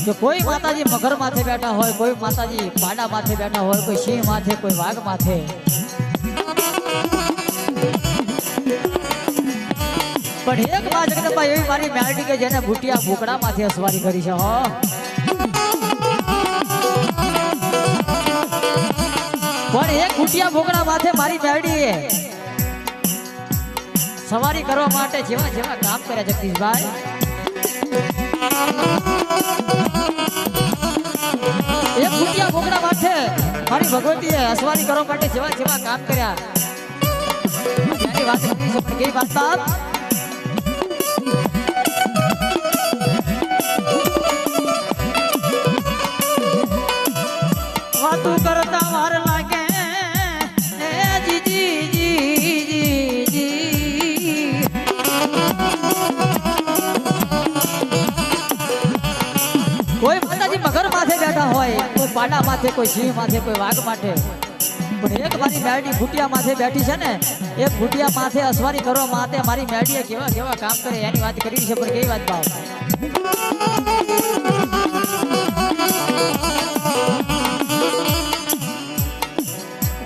જો કોઈ માતાજી મગર માથે બેઠા હોય, કોઈ માતાજી પાડા માથે બેઠા હોય, કોઈ સિંહ માથે, કોઈ વાઘ માથે, પણ એક માં જગદંબા એવી મારી મેલડી કે જેને બુટિયા ભૂકડા માથે અસવારી કરી છે. હો પણ એક બુટિયા ભૂકડા માથે મારી મેલડીએ સવારી કરવા માટે જેવા જેવા કામ કર્યા જગદીશભાઈ. એક બુટિયા ભૂકડા માથે મારી ભગવતીએ અસવારી કરવા માટે જેવા જેવા કામ કર્યા એની વાત કરી છે. પણ કેવી વાત વાતું કરતા વાર લાગે કોઈ માતાજી મગર માથે બેઠા હોય, કોઈ પાડા માથે, કોઈ સિંહ માથે, કોઈ વાઘ માથે, પણ એક મારી મેરડી ભૂટિયા માથે બેઠી છે ને, એ ભૂટિયા માથે અસવારી કરવા માટે મારી મેરડીએ કેવા કેવા કામ કરે એની વાત કરી છે. પણ કેવી વાત ભાવ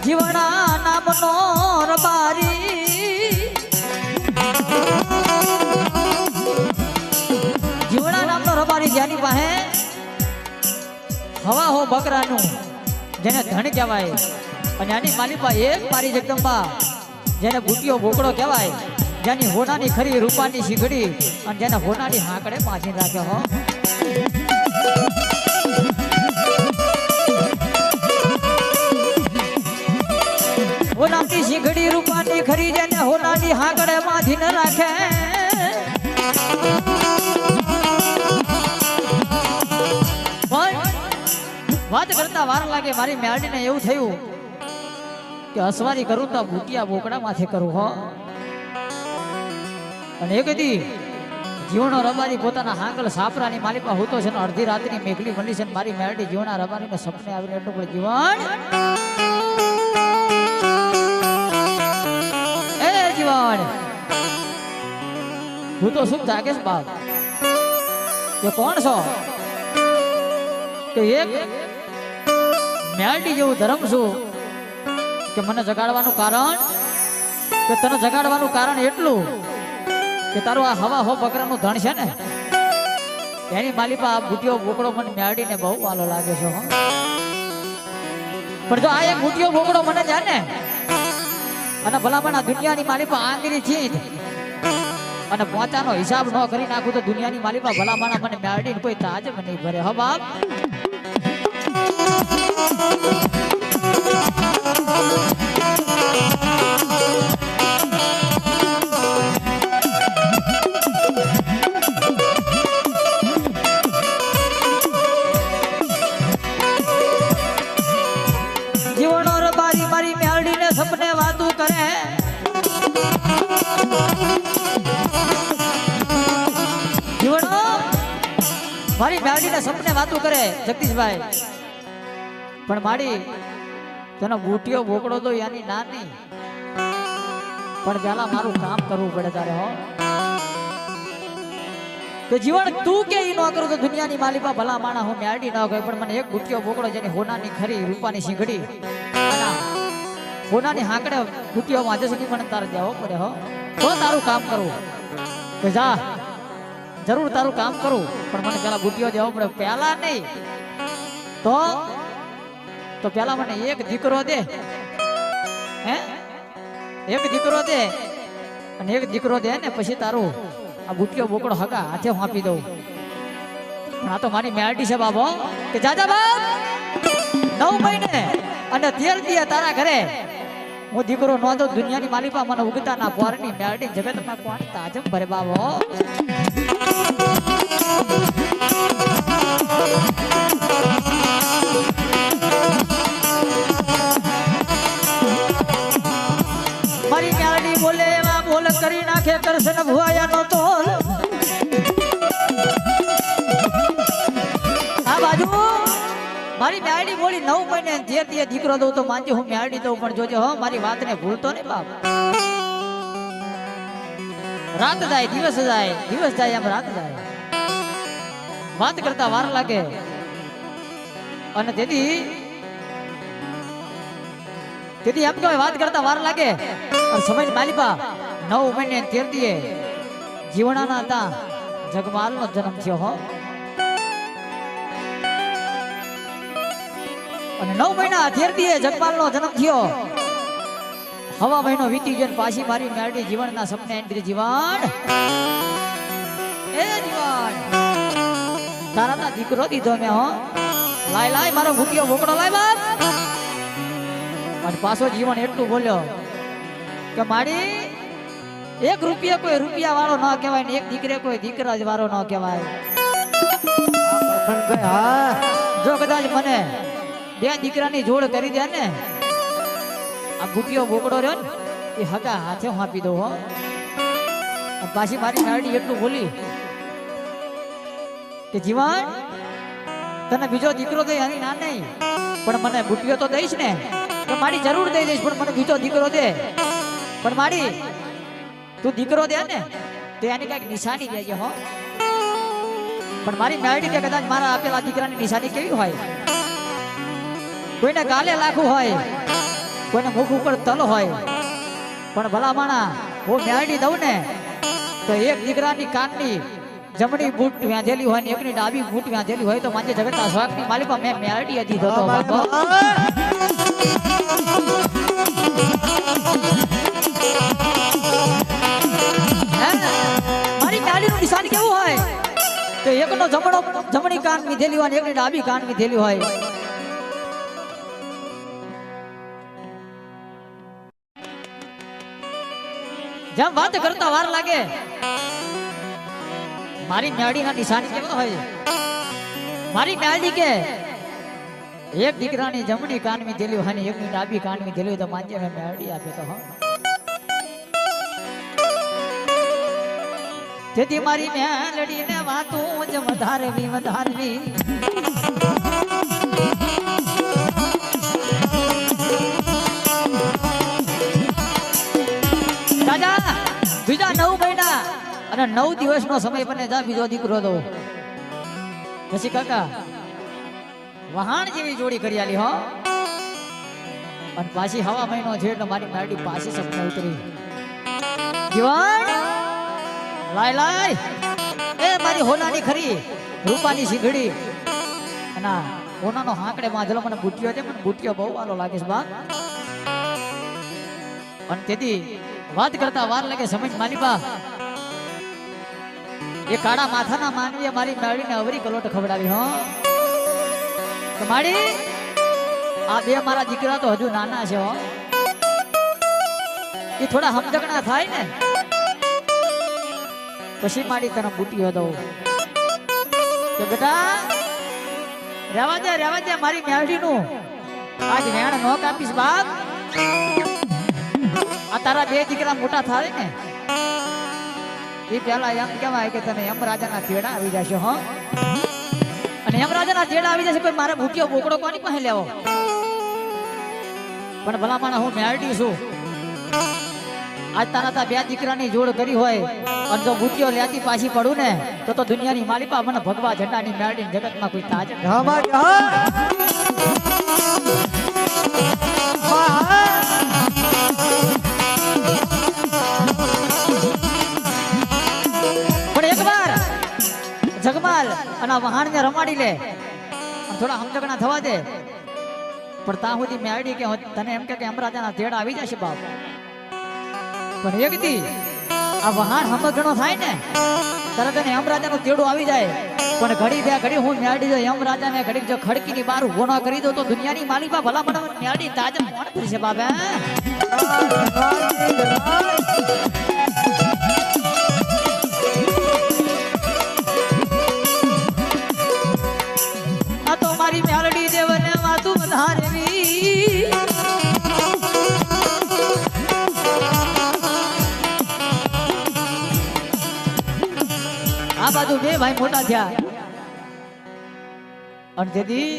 જીવણા નામનો રબારી, જીવણા નામનો રબારી જેની પાસે હવા હો બકરાનું જેને ધણ કહેવાય, અને આની માલિપા એક મારી જગદંબા જેને બુટિયો બોકડો કહેવાય, જેની હોનાની ખરી રૂપાની શીખડી અને જેને હોનાની હાંકડે પાછી રાખે. હો હોનાની શીખડી રૂપાની ખરી જેને હોનાની હાંકડે બાંધી ન રાખે, વાત કરતા વાર લાગે મારી મેરડીને એવું થયું કે અસવારી કરું તો બુટિયા બોકડા માથે કરું. હો અને એક દી જીવણો રબારી પોતાના હાંગલ સાપરાની માલિકા હોતો છે ને અડધી રાતની મેઘલી મળી છે. મારી મેરડી જીવણા રબારીને સપને આવીને એટલું બધું જીવણ એ જીવણ હું તો શું જાગેશ બાપ કે કોણ છો? કે એક મેરડી જેવું ધર્મ છું કે મને જગાડવાનું કારણ, કે તને જગાડવાનું કારણ એટલું કે તારું આ હવા હો બકરાનું ધણ છે ને એની માલિપા આ બુટિયો બોકડો મને મેરડીને બહુ વાલો લાગે છે. પણ જો આ એક બુટિયો બોકડો મને જાય ને અને ભલામણ આ દુનિયાની માલિપા આંગળી ચીંધ અને પોતાનો હિસાબ ન કરી નાખું તો દુનિયાની માલિપા ભલામણ મને મેરડીને કોઈ તાજ નહીં ભરે. હો બાપ જીવણો રબારી મારી મેરડીને સપને વાતું કરે, જીવણો મારી મેરડીને સપને વાતું કરે જગદીશભાઈ. પણ મારી તેનો બુટિયો બોકડો તો યાની નાની, પણ પેલા મારું કામ કરવું પડે તારે. હો તો જીવન તું કે ઈ ન કરું તો દુનિયાની માલિપા ભલા માણા હું મેરડી ન ગઈ, પણ મને એક બુટિયો બોકડો જેની હોનાની ખરી રૂપાની શીંગડી હોનાની હાંકડે બુટિયો વાંચે છે મને તારે દેવો પડે. હો તો તારું કામ કરવું કે જા જરૂર તારું કામ કરું, પણ મને પેલા બુટિયો દેવો પડે. પેલા નહીં તો પેલા મને એક દીકરો દે, હે એક દીકરો દે, અને એક દીકરો દે ને પછી તારું આ બુટિયો બોકડો હગા હાથે આપી દઉં. પણ આ તો મારી મેરડી છે બાબો કે જાજા બાપ 9 મહિને અને 13 દી તારા ઘરે હું દીકરો નો દઉં દુનિયાની માલિપા મને ઉગતા ના પોરની મેરડી જગતમાં કોણ તાજમ ભરે બાબો. મારી મેરડી બોલે એવા બોલ કરી નાખે કરશન ભુવાયાનો તોલ. આ બાજુ મારી મેરડી બોલી 9 મહિને 13 દી દીકરો દઉં તો માનજે હું મેરડી દઉં, પણ જોજે હો મારી વાતને ભૂલતો નહીં બાપ. રાત જાય દિવસ જાય એમ રાત જાય વાત કરતા વાર લાગે અને તેથી એમ કહેવાય વાત કરતા વાર લાગે સમજ માલિપા 9 મહિને 13 દીએ જીવણાના હતા જગમાલનો જન્મ થયો હો અને 9 મહિના 13 દીએ જગમાલનો જન્મ થયો હવા મહિનો વીતી ગયો પાછી મારી મેરડી જીવનના સપને એન્ટ્રી જીવન એ જીવન તારા દીકરો દીધો મેં હો લાય મારો ભૂખ્યો ભોકડો લાય બાપ અને પાછો જીવન એટલું બોલ્યો કે મારી 1 રૂપિયા કોઈ રૂપિયા વાળો ન કહેવાય ને એક દીકરે કોઈ દીકરા વાળો ન કહેવાય જો કદાચ મને 2 દીકરાની જોડ કરી દે ને આ ભૂખ્યો બોકડો રહ્યો ને એ હગા હાથે હું આપી દઉં હો પાછી મારી મેરડી એટલું બોલી કે જીવન તને બીજો દીકરો દે એની ના નહીં પણ મને બુટિયો તો દઈશ ને તો મારી જરૂર દઈ દઈશ પણ મને બીજો દીકરો દે પણ મારી તું દીકરો દે ને તો એની કઈક નિશાની દેજે હો પણ મારી મેરડી કે કદાચ મારા આપેલા દીકરાની નિશાની કેવી હોય કોઈને ગાલે લાખું હોય કોઈને મુખ ઉપર તલ હોય પણ ભલા માણા હું મેરડી દઉં ને તો એક દીકરાની કાનની જમણી બૂટ વ્યાધેલી હોય ને એકની ડાબી બૂટ વ્યાધેલી હોય તો માજે જગતના સ્વાગની માલિકા મેં મેરડી હતી તો મારી મેરડીનું નિશાન કેવું હોય તો એકનો જમણી કાન મીધેલી હોય ને એકની ડાબી કાન મીધેલી હોય જેમ વાત કરતા વાર લાગે મારી મેરડીના નિશાન કેવા હોય મારી મેરડી કે એક દીકરાની જમણી કાનમી દેલી હોય ને એકની ડાબી કાનમી દેલી હોય તો માનજે મેં મેરડી આપે તો હા તેથી મારી મેરડીને વાતું જ વધારવી દાદા બીજા 9 મહિના અને 9 દિવસનો સમય બને જા બીજો દીકરો દો પછી કાકા વહાણ જેવી જોડી કરી આલી હો અને પાછી હવા મહિનો છે એટલે મારી મેરડી પાછી સપને ઉતરી જીવન લાય એ મારી હોનાની ખરી રૂપાની શીગડી અને હોનાનો હાંકડે બાંધેલો મને બુટિયો છે મને બુટિયો બહુ વાલો લાગે છે બા અને તેથી વાત કરતા વાર લાગે સમજ માલિપા એ કાળા માથાના માનવીએ મારી મેરડીને અવરી કલોટ ખવડાવી હો તો માડી આ 2 મારા દીકરા તો હજુ નાના છે હો એ થોડા સમજકણા થાય ને પછી માડી તને બુટીઓ દઉં કે બેટા રહેવા દે મારી મેરડીનું આજ વેણ નો કાપીશ બાપ આ તારા 2 દીકરા મોટા થાય ને એ પેલા એમ કહેવાય કે તને યમરાજાના તેડા આવી જશે હો અને યમરાજાના તેડા આવી જશે કોઈ મારે ભૂખ્યો બોકડો કોની પાસે લેવો પણ ભલા માણા હું મેરડી છું આજ તારા 2 દીકરાની જોડ કરી હોય અને જો ભૂખ્યો લેતી પાછી પડું ને તો દુનિયાની માલિકા મને ભગવા ઝંડાની મેરડી જગતમાં કોઈ તાજ જગમાલ અને વહાણ ને રમાડી લે થોડા સમજગણા થવા દે પણ ત્યાં સુધી મેરડી કે તને એમ કે યમરાજાના તેડા આવી જશે બાપ પણ એક દી આ વહાણ સમજણો થાય ને તરત એને યમરાજાનું તેડું આવી જાય પણ ઘડી 2 ઘડી હું મેરડી જો યમરાજાને ઘડી જો ખડકીની બહાર ઉભો ન કરી દો તો દુનિયાની માલિકા ભલા મને મેરડી તાજ કોણ કરશે બાબા મારી મેરડી દેવને વાતું વધારવી આ બાજુ 2 ભાઈ મોટા થયા અને તેથી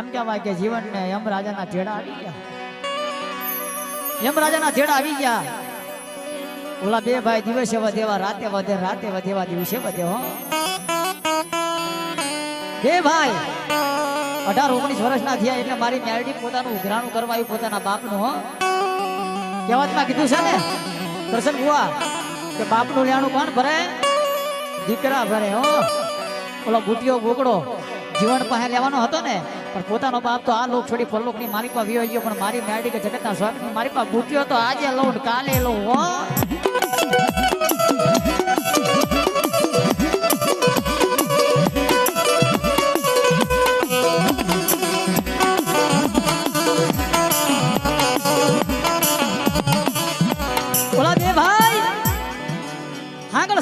એમ કહેવાય કે જીવનને યમરાજાના તેડા આવી ગયા ઓલા બે ભાઈ દિવસે વધેવા રાતે વધે, રાતે વધેવા દિવસે વધે હો. બે ભાઈ 18-19 વર્ષના થયા એટલે મારી મેરડી પોતાનું ઉઘરાણું કરવા આવ્યું પોતાના બાપનું હો. કહેવતમાં કીધું છે ને કરશન બુઆ કે બાપનું લેણું કોણ ભરે? દીકરા ભરે હો. ઓલો બુટિયો બોકડો જીવન પાસે લેવાનો હતો ને, પણ પોતાનો બાપ તો આ લોક છોડી પરલોકની મારી પાસે વિયો ગયો, પણ મારી મેરડી કે જગતના સ્વામીની મારી પાસે બુટિયો તો આજે લઉં કાલે લઉં હો.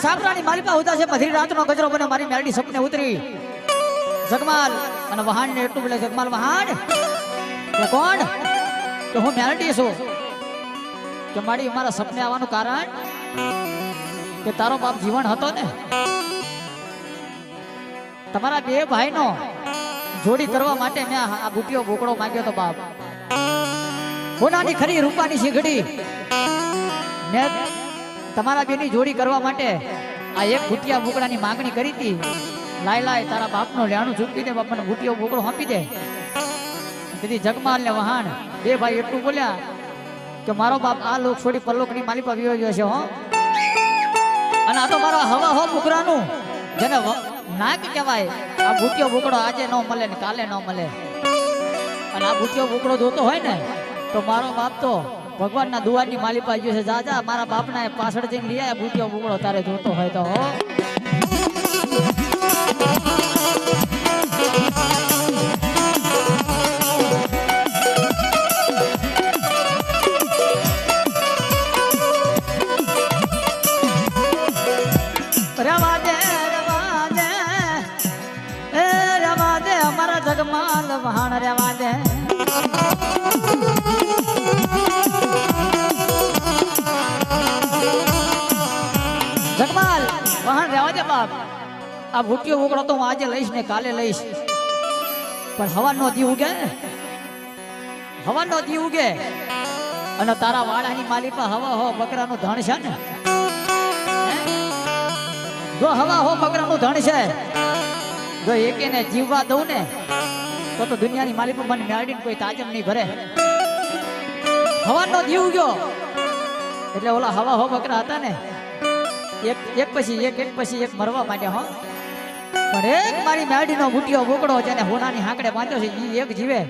સાપરાની મારી પાસે ઉતા છે, મધરી રાતનો ગજરો બને મારી મેરડી સપને ઉતરી. જગમાલ અને વહાણ ને એટલું બોલે, જગમાલ વહાણ કે કોણ? કે હું મેરડી છું. કે મારી અમારા સપને આવવાનું કારણ કે તારો બાપ જીવન હતો ને, તમારા બે ભાઈનો જોડી કરવા માટે મેં આ બુટિયો બોકડો માંગ્યો તો બાપ. હોનાની ખરી રૂપાની શીઘડી મેં તમારા બેની જોડી કરવા માટે આ એક બુટિયા બોકડાની માંગણી કરી હતી. લાય લાય તારા બાપનો લેણું ચૂકવી દે, બાપાને બુટિયો બોકડો આપી દે. તેથી જગમાલ ને વહાણ બે ભાઈ એટલું બોલ્યા કે મારો બાપ આ લોક છોડી પરલોકની માલી પર વિયો ગયો છે હો. અને આ તો મારો હવા હો બુકરાનું જેને નાક કહેવાય. આ બુટિયો બોકડો આજે ન મળે ને કાલે ન મળે. અને આ બુટિયો બોકડો જોતો હોય ને તો મારો બાપ તો ભગવાનના દુવારની માલી પાસે ગયો છે. જા જા મારા બાપના પાછળ જઈને લઈ આયા બુટિયો બોકડો તારે જોતો હોય તો હો. જગમાલ વહાણ રેવા દે. જગમાલ વહાણ રેવા દે બાપ. આ ભૂટિયો બોકડો તો હું આજે લઈશ ને કાલે લઈશ, પણ હવાનો દી ઉગે, હવાનો દી ઉગે અને તારા વાડાની માલી પર હવા હો બકરાનું ધણ છે ને, જો હવા હો બકરાનું ધણ છે, જો એકેને જીવવા દઉં ને તો દુનિયાની માલિક મને મેળવીને કોઈ તાજમ નહીં ભરે. હવાનો દીવ ગયો એટલે ઓલા હવા હો બકરા હતા ને એક પછી એક મરવા માંડ્યા હો. પણ એક મારી મેળડીનો બુટિયો બોકડો છે ને હોનાની હાંકડે બાંધ્યો છે, ઈ એક જીવે.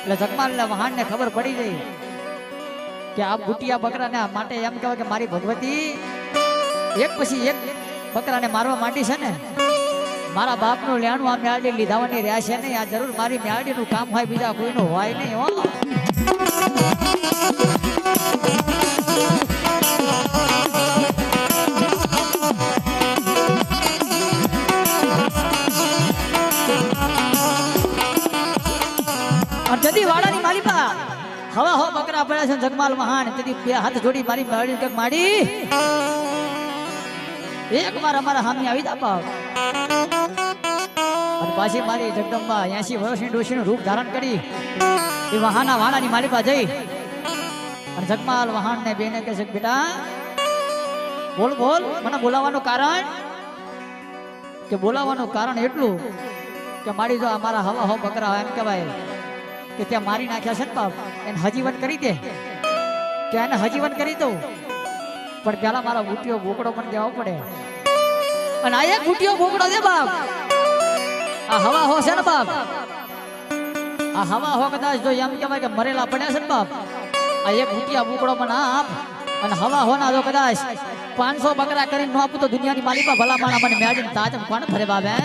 એટલે જગમાલના વહાણને ખબર પડી ગઈ કે આ બુટિયા બકરાને માટે એમ કહેવાય કે મારી ભગવતી એક પછી એક બકરાને મારવા માંડી છે ને, મારા બાપનું લેણું આ મેળડી લીધાવાની રહ્યા છે નહીં. આ જરૂર મારી મેળડીનું કામ હોય, બીજા કોઈનું હોય નહીં હો. જદી વાડાની માલિપા હવા હો બકરા પડ્યા છે જગમાલ વહાણ. તેથી બે હાથ જોડી મારી મેળડી કે માડી એક વાર અમારા હામી આવી જા બાપ. અને પાછી મારી જગદંબા 80 વર્ષની ડોશીનું રૂપ ધારણ કરી એ વહાના વાણાની મારી પાસે જઈ અને જગમાલ વહાણને બેને કહે છે બેટા બોલ બોલ, મને બોલાવવાનું કારણ? કે બોલાવવાનું કારણ એટલું કે મારી જો અમારા હવા હો બકરા એમ કહેવાય કે ત્યાં મારી નાખ્યા છે ને બાપ, એને હજીવન કરી દે. કે એને હજીવન કરી દઉં, પણ પેલા મારા બુટિયો બોકડો પણ દેવો પડે. અને આ એક બુટિયો બોકડો દે બાપ. આ હવા હો છે ને બાપ, આ હવા હો કદાચ જો એમ કહેવાય કે મરેલા પડ્યા છે ને બાપ, આ એક બુટિયા બોકડો પણ આપ. અને હવા હો ના જો કદાચ 500 બકરા કરીને ન આપું તો દુનિયાની માલિકા ભલા માણા મને મેળવીને તાજમ કોણ ફરે બાપ હે.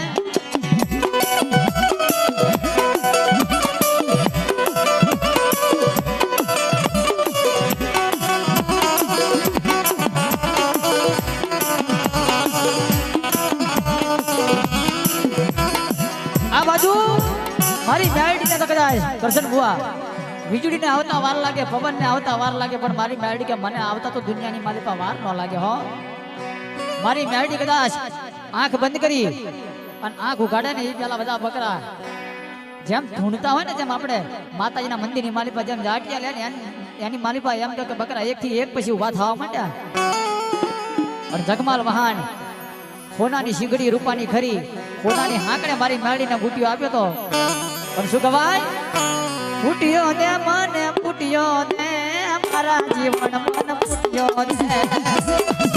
મારી મેરડીને તો કદાચ કરશન બુઆ વીજળીને આવતા વાર લાગે, પવનને આવતા વાર લાગે, પણ મારી મેરડી કે મને આવતા તો દુનિયાની માલિકા વાર ન લાગે હો. મારી મેરડી કદાચ આંખ બંધ કરી અને આંખ ઉઘાડે ને એ પેલા બધા બકરા જેમ ઢૂંઢતા હોય ને, જેમ આપણે માતાજીના મંદિરની માલિકા જેમ જાટિયા લે ને એની મારી પાસે એમ તો કે બકરા એક થી એક પછી ઉભા થવા માંડ્યા અને જગમાલ વહાણ સોનાની શીગડી રૂપાની ખરી સોનાની હાંકડે મારી મેળીને બુટીઓ આપ્યો તો પણ શું કહેવાય બુટીઓ દે મને બુટીઓ દે મારા જીવન મન બુટીઓ દે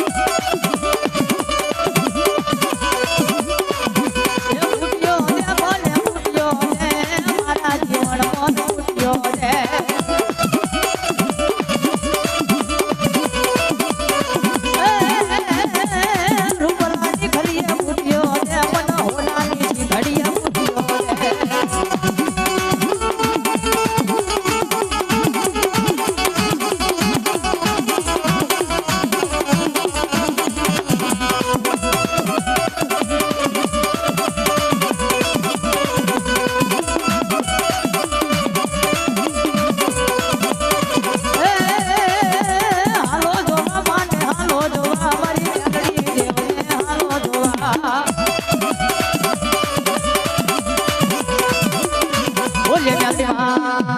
બોલે